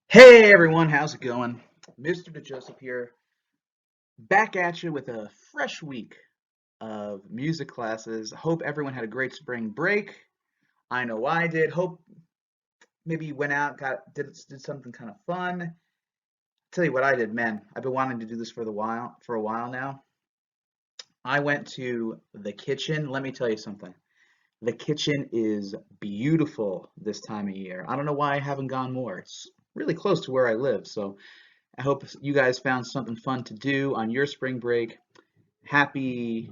Hey everyone, how's it going? Mr. DeJoseph here, back at you with a fresh week of music classes. Hope everyone had a great spring break. I know I did. Hope maybe you went out, did something kind of fun. Tell you what I did, man. I've been wanting to do this for a while now. I went to the kitchen. Let me tell you something. The kitchen is beautiful this time of year. I don't know why I haven't gone more. It's really close to where I live, so I hope you guys found something fun to do on your spring break. Happy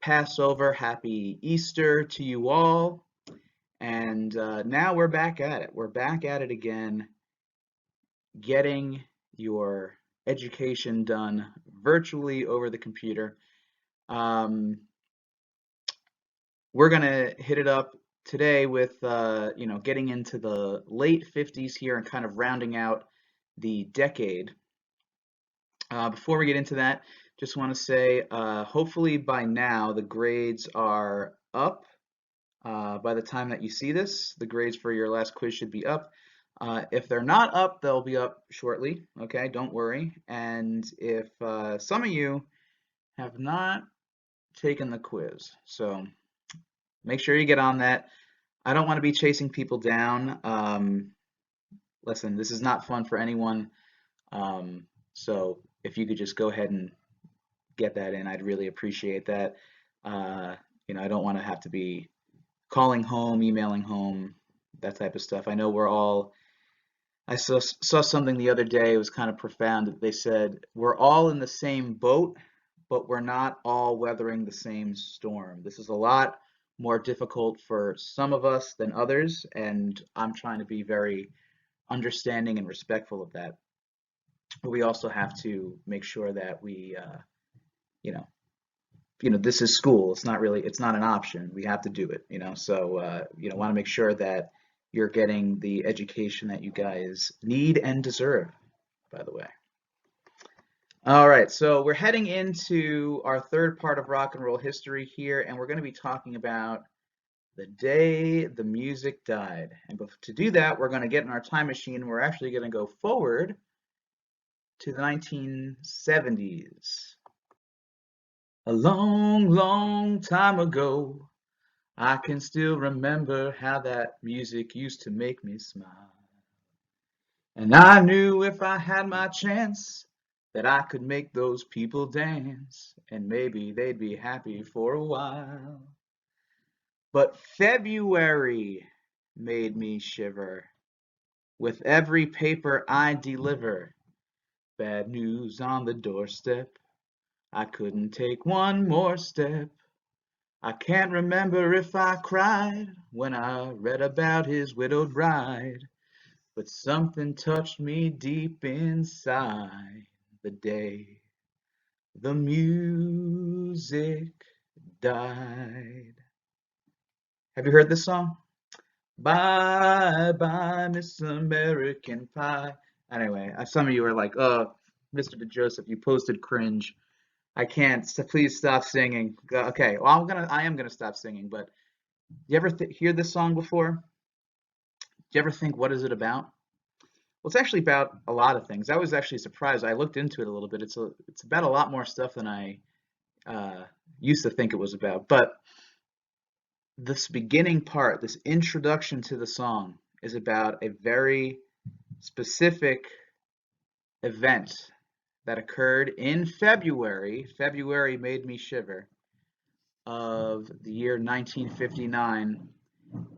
Passover, happy Easter to you all. And now we're back at it. We're back at it again, getting your education done virtually over the computer. Um, we're going to hit it up today with, getting into the late 50s here and kind of rounding out the decade. Before we get into that, just want to say, hopefully by now the grades are up. By the time that you see this, the grades for your last quiz should be up. If they're not up, they'll be up shortly. Okay, don't worry. And if some of you have not taken the quiz, so make sure you get on that. I don't want to be chasing people down. Listen, this is not fun for anyone. So if you could just go ahead and get that in, I'd really appreciate that. Uh, I don't want to have to be calling home, emailing home, that type of stuff. I know we're all, I saw something the other day, it was kind of profound. They said, we're all in the same boat, but we're not all weathering the same storm. This is a lot more difficult for some of us than others, and I'm trying to be very understanding and respectful of that. But we also have to make sure that you know, this is school. It's not an option. We have to do it, So, want to make sure that you're getting the education that you guys need and deserve, by the way. All right, so we're heading into our third part of rock and roll history here, and we're going to be talking about the day the music died. And to do that, we're going to get in our time machine, and we're actually going to go forward to the 1970s. A long, long time ago, I can still remember how that music used to make me smile. And I knew if I had my chance that I could make those people dance, and maybe they'd be happy for a while. But February made me shiver. With every paper I deliver, bad news on the doorstep. I couldn't take one more step. I can't remember if I cried when I read about his widowed bride, but something touched me deep inside the day the music died. Have you heard this song? Bye bye, Miss American Pie. Anyway, some of you are like, oh, Mr. DeJoseph, you posted cringe. I can't. So please stop singing. Okay, well, I am gonna stop singing. But you ever hear this song before? Do you ever think, what is it about? Well, it's actually about a lot of things. I was actually surprised. I looked into it a little bit. It's about a lot more stuff than I uh, used to think it was about. But this beginning part, this introduction to the song, is about a very specific event that occurred in February. February made me shiver, of the year 1959,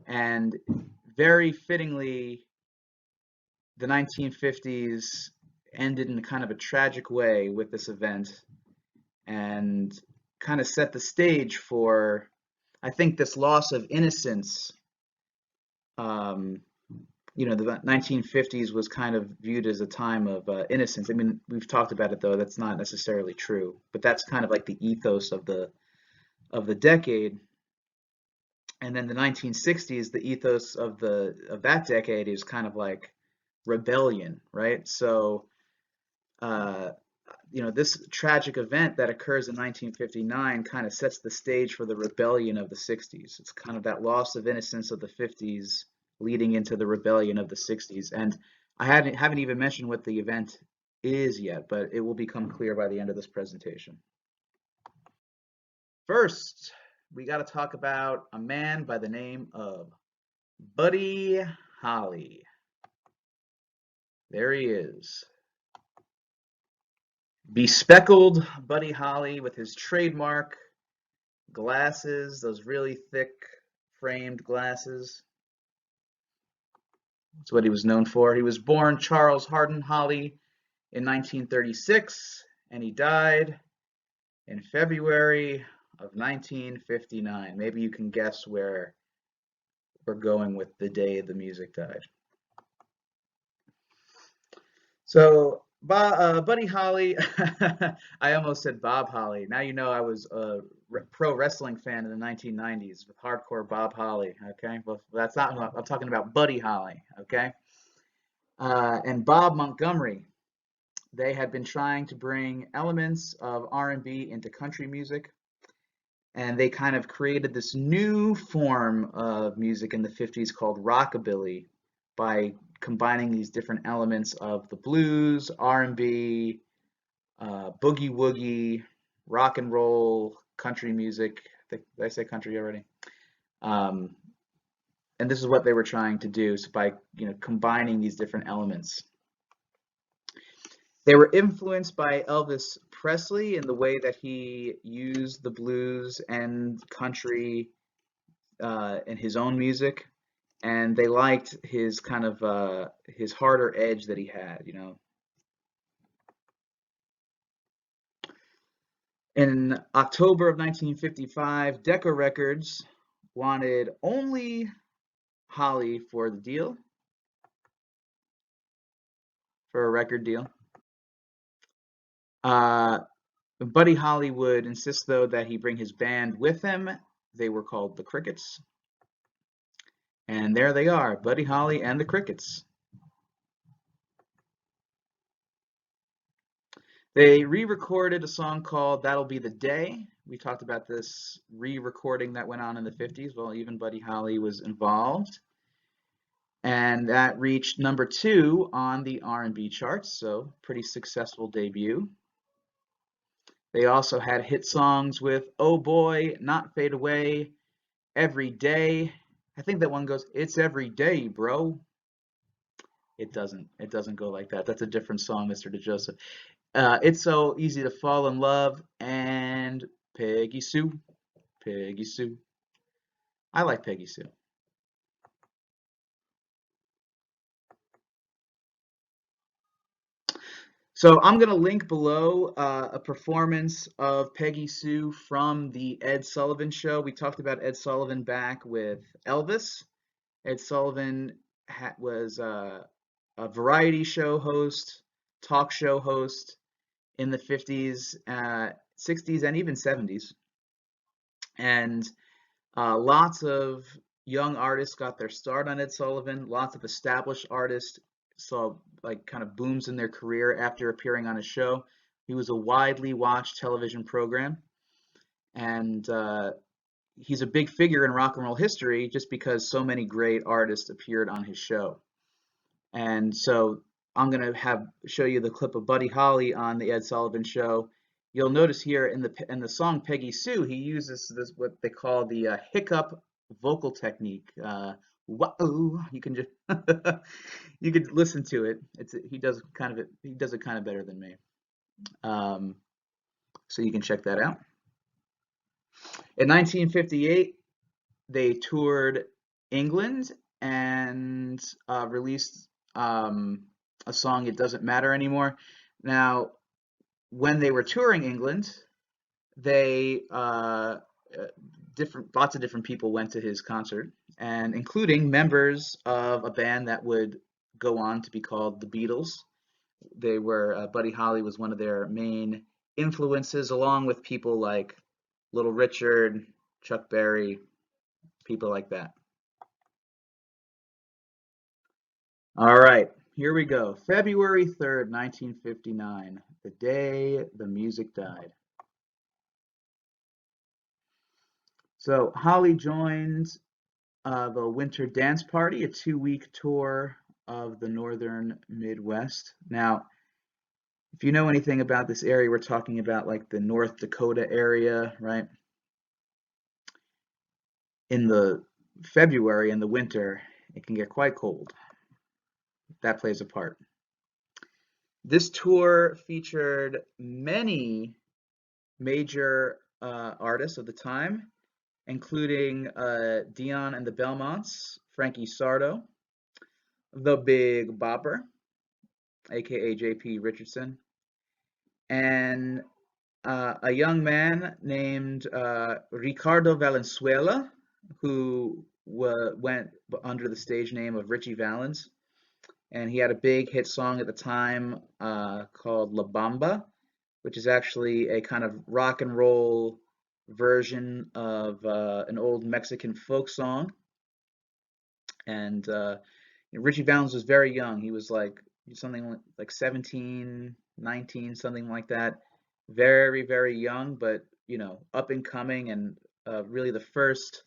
and very fittingly, the 1950s ended in kind of a tragic way with this event and kind of set the stage for, I think, this loss of innocence. Um, the 1950s was kind of viewed as a time of innocence. I mean, we've talked about it though. That's not necessarily true, but that's kind of like the ethos of the decade. And then the 1960s, the ethos of that decade is kind of like rebellion, right? So, uh, this tragic event that occurs in 1959 kind of sets the stage for the rebellion of the 60s. It's kind of that loss of innocence of the 50s leading into the rebellion of the 60s. And I haven't even mentioned what the event is yet, but it will become clear by the end of this presentation. First, we got to talk about a man by the name of Buddy Holly. There he is. Bespeckled Buddy Holly with his trademark glasses, those really thick framed glasses. That's what he was known for. He was born Charles Hardin Holly in 1936, and he died in February of 1959. Maybe you can guess where we're going with the day the music died. So, Buddy Holly, I almost said Bob Holly. Now you know I was a pro wrestling fan in the 1990s with hardcore Bob Holly. Okay, well that's not. I'm talking about Buddy Holly. Okay, and Bob Montgomery. They had been trying to bring elements of R&B into country music, and they kind of created this new form of music in the 50s called rockabilly by combining these different elements of the blues, R&B, boogie woogie, rock and roll, country music. Did I say country already? Um, and this is what they were trying to do, so by combining these different elements. They were influenced by Elvis Presley in the way that he used the blues and country in his own music, and they liked his kind of his harder edge that he had. In October of 1955, Decca Records wanted only Holly for the deal, for a record deal. Buddy Holly would insist, though, that he bring his band with him. They were called the Crickets. And there they are, Buddy Holly and the Crickets. They re-recorded a song called That'll Be the Day. We talked about this re-recording that went on in the 50s. Well, even Buddy Holly was involved. And that reached #2 on the R&B charts, so pretty successful debut. They also had hit songs with Oh Boy, Not Fade Away, Every Day. I think that one goes, It's Every Day, bro. It doesn't go like that. That's a different song, Mr. DeJoseph. It's So Easy to Fall in Love, and Peggy Sue. Peggy Sue. I like Peggy Sue. So I'm going to link below a performance of Peggy Sue from the Ed Sullivan Show. We talked about Ed Sullivan back with Elvis. Ed Sullivan was a variety show host, talk show host in the 50s, 60s, and even 70s. And lots of young artists got their start on Ed Sullivan. Lots of established artists saw like kind of booms in their career after appearing on his show. He was a widely watched television program, and he's a big figure in rock and roll history just because so many great artists appeared on his show. And so I'm going to show you the clip of Buddy Holly on the Ed Sullivan Show. You'll notice here in the song Peggy Sue, he uses this what they call the hiccup vocal technique. Whoa, you can just you could listen to it. He does it kind of better than me. So you can check that out. In 1958, they toured England and released a song, It Doesn't Matter Anymore. Now, when they were touring England, they lots of different people went to his concert, and including members of a band that would go on to be called the Beatles. They were Buddy Holly was one of their main influences, along with people like Little Richard, Chuck Berry, people like that. All right, here we go. February 3rd, 1959, the day the music died. So Holly joined the Winter Dance Party, a 2-week tour of the northern Midwest. Now, if you know anything about this area, we're talking about like the North Dakota area, right? In the February, in the winter, it can get quite cold. That plays a part. This tour featured many major artists of the time, including Dion and the Belmonts, Frankie Sardo, the Big Bopper, aka J.P. Richardson, and a young man named Ricardo Valenzuela, who went under the stage name of Richie Valens. And he had a big hit song at the time called La Bamba, which is actually a kind of rock and roll version of an old Mexican folk song. And Richie Valens was very young. He was like something like 17, 19, something like that. Very, very young, but up and coming, and really the first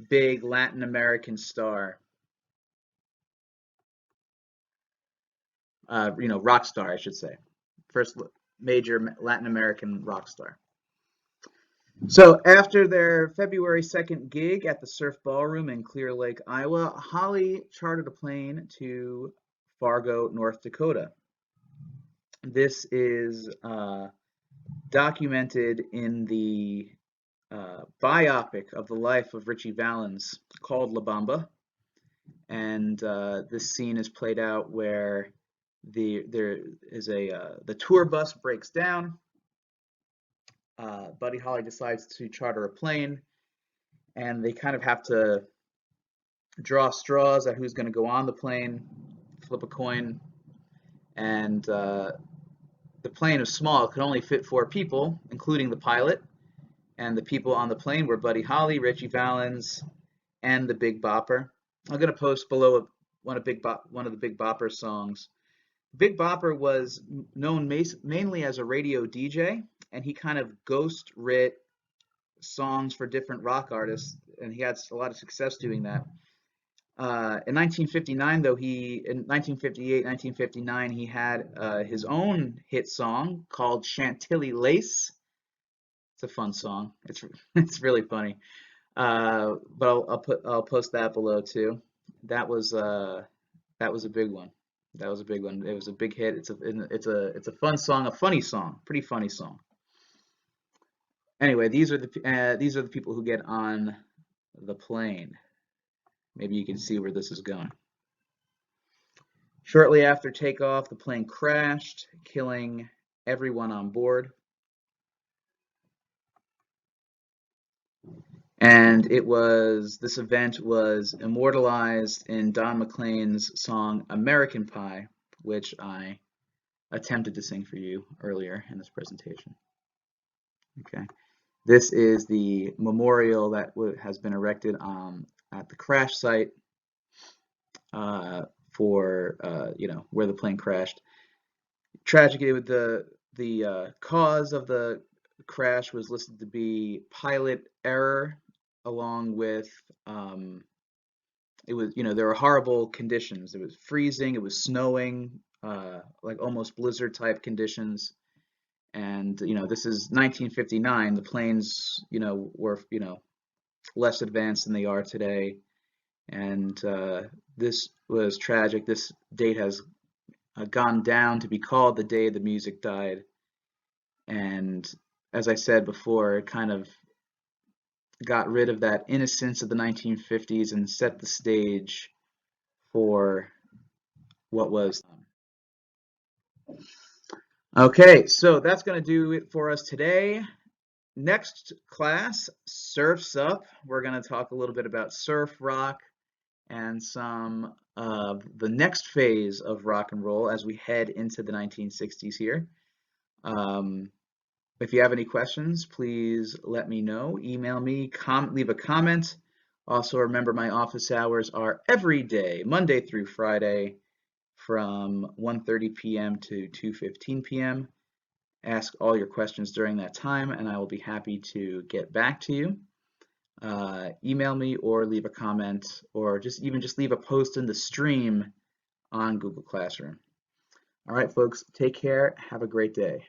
big Latin American star. Rock star, I should say. First major Latin American rock star. So after their February 2nd gig at the Surf Ballroom in Clear Lake, Iowa, Holly chartered a plane to Fargo, North Dakota. This is documented in the biopic of the life of Richie Valens called La Bamba. And this scene is played out where there is the tour bus breaks down. Buddy Holly decides to charter a plane, and they kind of have to draw straws at who's going to go on the plane, flip a coin, and the plane was small. It could only fit 4 people, including the pilot, and the people on the plane were Buddy Holly, Richie Valens, and the Big Bopper. I'm going to post below one of the Big Bopper songs. Big Bopper was known mainly as a radio DJ, and he kind of ghost writ songs for different rock artists, and he had a lot of success doing that. In 1959, though, in 1958, 1959, he had his own hit song called Chantilly Lace. It's a fun song. It's really funny. But I'll post that below too. That was a big one. That was a big one. It was a big hit. It's a fun song, a funny song, pretty funny song. Anyway, these are the people who get on the plane. Maybe you can see where this is going. Shortly after takeoff, the plane crashed, killing everyone on board. And this event was immortalized in Don McLean's song American Pie, which I attempted to sing for you earlier in this presentation. Okay, this is the memorial that has been erected at the crash site for where the plane crashed. Tragically, with the cause of the crash was listed to be pilot error, along with there were horrible conditions. It was freezing, it was snowing, like almost blizzard type conditions. And this is 1959. The planes were less advanced than they are today, and this was tragic. This date has gone down to be called the day the music died. And as I said before, it kind of got rid of that innocence of the 1950s and set the stage for what was. Okay, so that's going to do it for us today. Next class, Surf's Up. We're going to talk a little bit about surf rock and some of the next phase of rock and roll as we head into the 1960s here. If you have any questions, please let me know. Email me, leave a comment. Also, remember my office hours are every day, Monday through Friday, from 1:30 p.m. to 2:15 p.m. Ask all your questions during that time, and I will be happy to get back to you. Email me or leave a comment, or just leave a post in the stream on Google Classroom. All right, folks, take care. Have a great day.